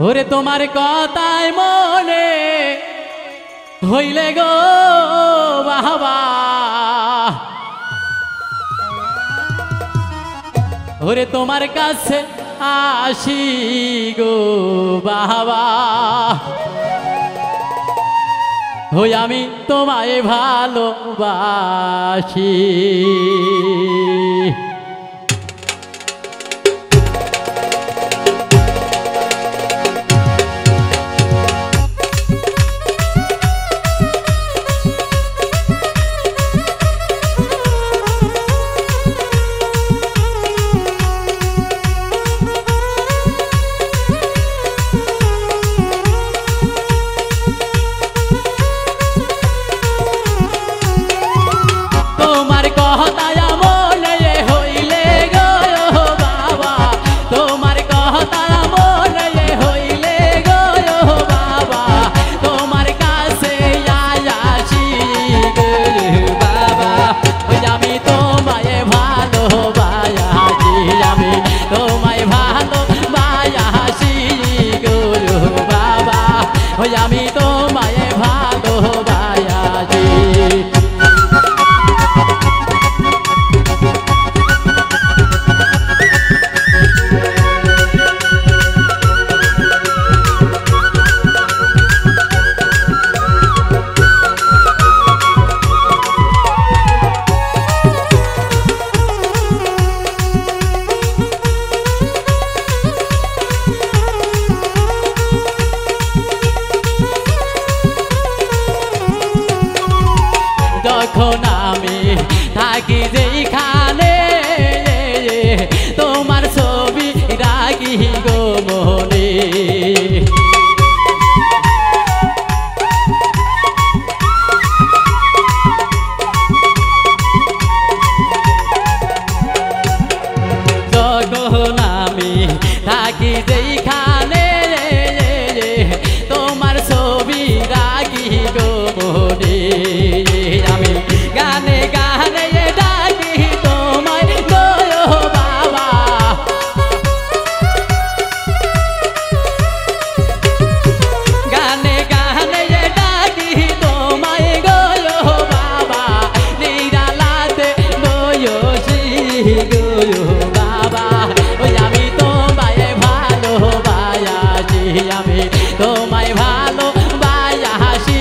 ওরে তোমার কথায় মনে হইলে গো বাবা, ওরে তোমার কাছে আসি গো বাবা, হই আমি তোমায় ভালোবাসি। আমি তোমায় ভালোবাসি। যখন আমি থাকি যেখানে তোমার ছবি রাখি গো মনে, যখন আমি থাকি যেখানে তোমার ছবি রাখি গো মনে, গানে গানে ডাকি তোমায় গো বাবা, গানে গানে ডাকি তোমায় গো বাবা, নিরালাতে বয়সী গো বাবা, ওই আমি তোমায় ভালোবাসি, আমি তোমায় ভালোবাসি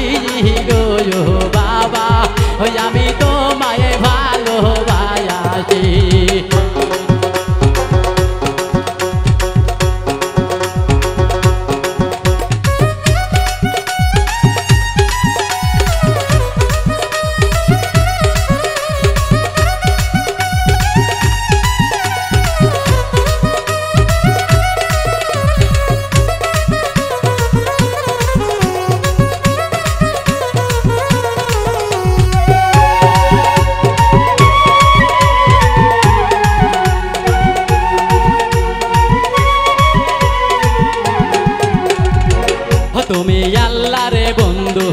গো বাবা, ওই আমি তোমায় ভালোবাসি। তুমি আল্লাহর বন্ধু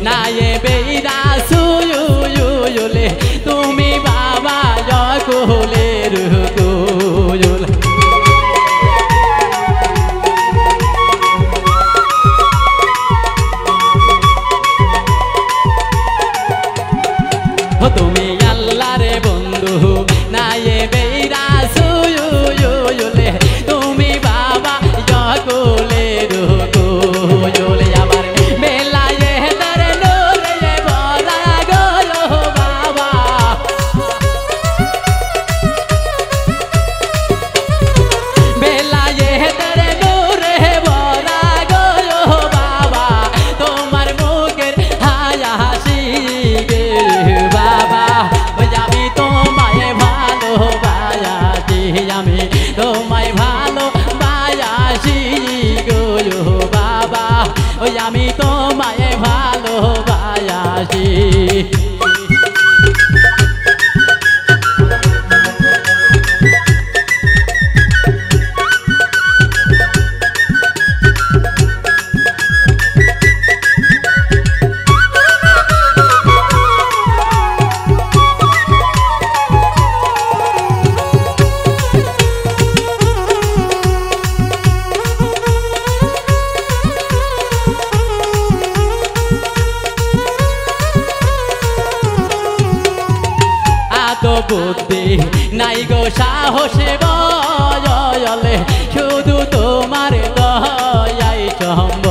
নায়ে বেইরা সুয়ুলে, তুমি বাবা জকুলের কুয়ুল, তুমি আল্লাহর বন্ধু নায়ে বেইরা সুয়ুলে, তুমি বাবা জকুলের কুয়ুল, আবার মেলায়ে তার নূরে ভরা গো বাবা, মেলায়ে তার নূরে ভরা গো বাবা, তোমার মুখের হাসি গে বাবা, বুদ্ধি নাই গো সাহসে বলে শুধু তোমার দয়াই সম্বল